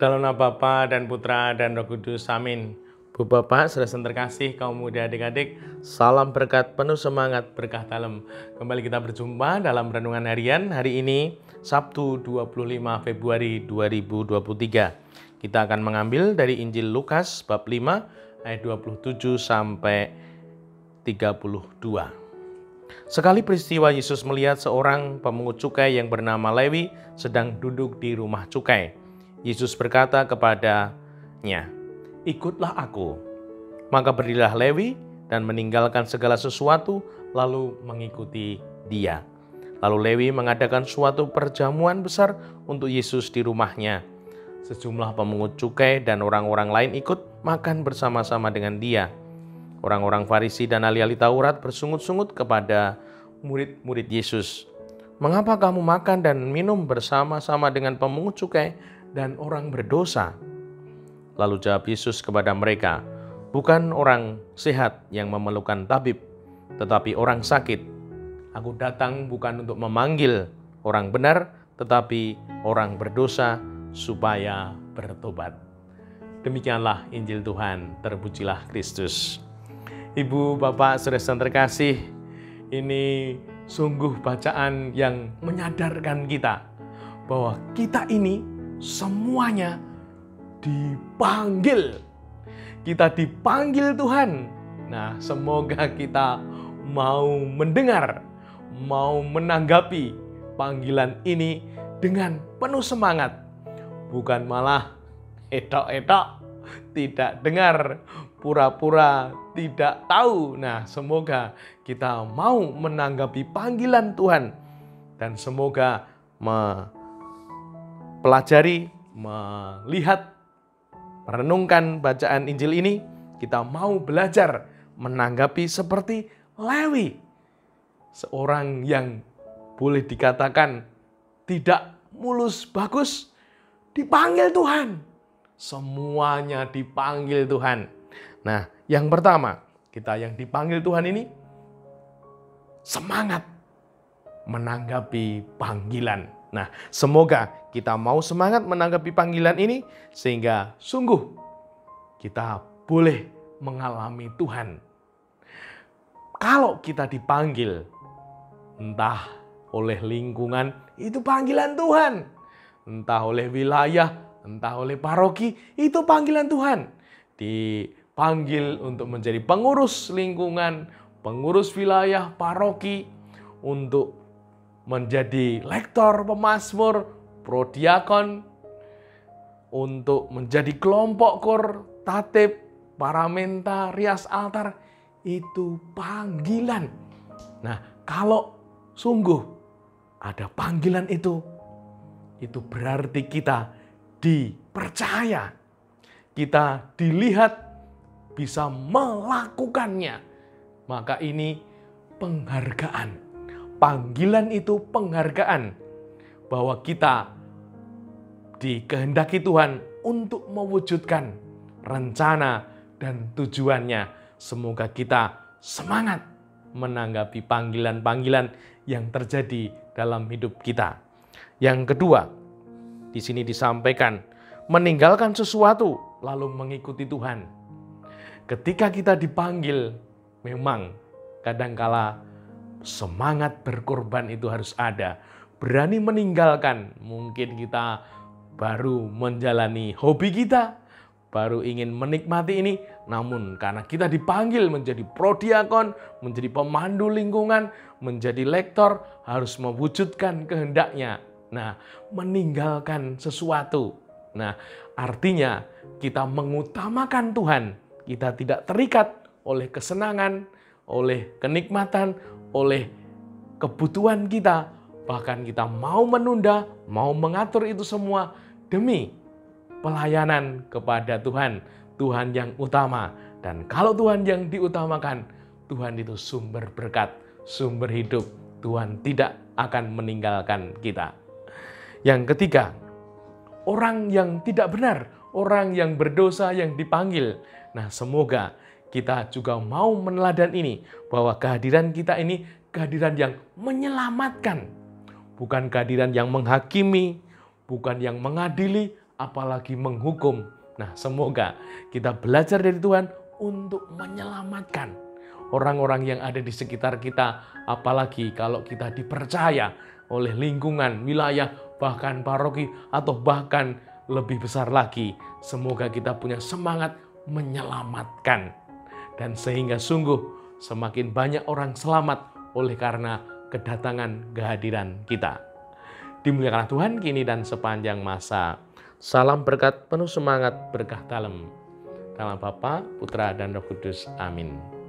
Dalam nama Bapa dan Putra dan Roh Kudus, amin. Bu Bapak, saudara terkasih, kaum muda adik-adik, salam berkat penuh semangat berkah dalam. Kembali kita berjumpa dalam renungan harian hari ini, Sabtu 25 Februari 2023. Kita akan mengambil dari Injil Lukas bab 5 ayat 27 sampai 32. Sekali peristiwa Yesus melihat seorang pemungut cukai yang bernama Lewi sedang duduk di rumah cukai. Yesus berkata kepadanya, "Ikutlah aku." Maka berdirilah Lewi dan meninggalkan segala sesuatu lalu mengikuti dia. Lalu Lewi mengadakan suatu perjamuan besar untuk Yesus di rumahnya. Sejumlah pemungut cukai dan orang-orang lain ikut makan bersama-sama dengan dia. Orang-orang Farisi dan ahli-ahli Taurat bersungut-sungut kepada murid-murid Yesus. "Mengapa kamu makan dan minum bersama-sama dengan pemungut cukai dan orang berdosa?" Lalu jawab Yesus kepada mereka, "Bukan orang sehat yang memerlukan tabib, tetapi orang sakit. Aku datang bukan untuk memanggil orang benar, tetapi orang berdosa supaya bertobat." Demikianlah Injil Tuhan, terpujilah Kristus. Ibu, Bapak, saudara terkasih, ini sungguh bacaan yang menyadarkan kita bahwa kita ini semuanya dipanggil. Kita dipanggil Tuhan. Nah, semoga kita mau mendengar, mau menanggapi panggilan ini dengan penuh semangat. Bukan malah etok-etok, tidak dengar, pura-pura tidak tahu. Nah, semoga kita mau menanggapi panggilan Tuhan dan semoga mempelajari, melihat, merenungkan bacaan Injil ini, kita mau belajar menanggapi seperti Lewi, seorang yang boleh dikatakan tidak mulus bagus, dipanggil Tuhan. Semuanya dipanggil Tuhan. Nah, yang pertama, kita yang dipanggil Tuhan ini semangat menanggapi panggilan. Nah, semoga kita mau semangat menanggapi panggilan ini sehingga sungguh kita boleh mengalami Tuhan. Kalau kita dipanggil, entah oleh lingkungan, itu panggilan Tuhan. Entah oleh wilayah, entah oleh paroki, itu panggilan Tuhan. Dipanggil untuk menjadi pengurus lingkungan, pengurus wilayah, paroki, untuk menjadi lektor, pemazmur, prodiakon, untuk menjadi kelompok kor, tatib, paramenta, rias altar, itu panggilan. Nah, kalau sungguh ada panggilan itu berarti kita dipercaya, kita dilihat bisa melakukannya. Maka ini penghargaan. Panggilan itu penghargaan bahwa kita dikehendaki Tuhan untuk mewujudkan rencana dan tujuannya. Semoga kita semangat menanggapi panggilan-panggilan yang terjadi dalam hidup kita. Yang kedua, di sini disampaikan meninggalkan sesuatu lalu mengikuti Tuhan. Ketika kita dipanggil, memang kadangkala semangat berkorban itu harus ada. Berani meninggalkan, mungkin kita baru menjalani hobi kita, baru ingin menikmati ini, namun karena kita dipanggil menjadi prodiakon, menjadi pemandu lingkungan, menjadi lektor, harus mewujudkan kehendaknya. Nah, meninggalkan sesuatu. Nah, artinya kita mengutamakan Tuhan. Kita tidak terikat oleh kesenangan, oleh kenikmatan, oleh kebutuhan kita. Bahkan kita mau menunda, mau mengatur itu semua demi pelayanan kepada Tuhan. Tuhan yang utama. Dan kalau Tuhan yang diutamakan, Tuhan itu sumber berkat, sumber hidup. Tuhan tidak akan meninggalkan kita. Yang ketiga, orang yang tidak benar, orang yang berdosa yang dipanggil. Nah, semoga kita juga mau meneladan ini, bahwa kehadiran kita ini kehadiran yang menyelamatkan. Bukan kehadiran yang menghakimi, bukan yang mengadili apalagi menghukum. Nah, semoga kita belajar dari Tuhan untuk menyelamatkan orang-orang yang ada di sekitar kita, apalagi kalau kita dipercaya oleh lingkungan, wilayah, bahkan paroki, atau bahkan lebih besar lagi. Semoga kita punya semangat menyelamatkan. Dan sehingga sungguh semakin banyak orang selamat oleh karena kedatangan kehadiran kita. Dimuliakanlah Tuhan kini dan sepanjang masa. Salam berkat penuh semangat berkah dalam. Dalam Bapa, Putra, dan Roh Kudus. Amin.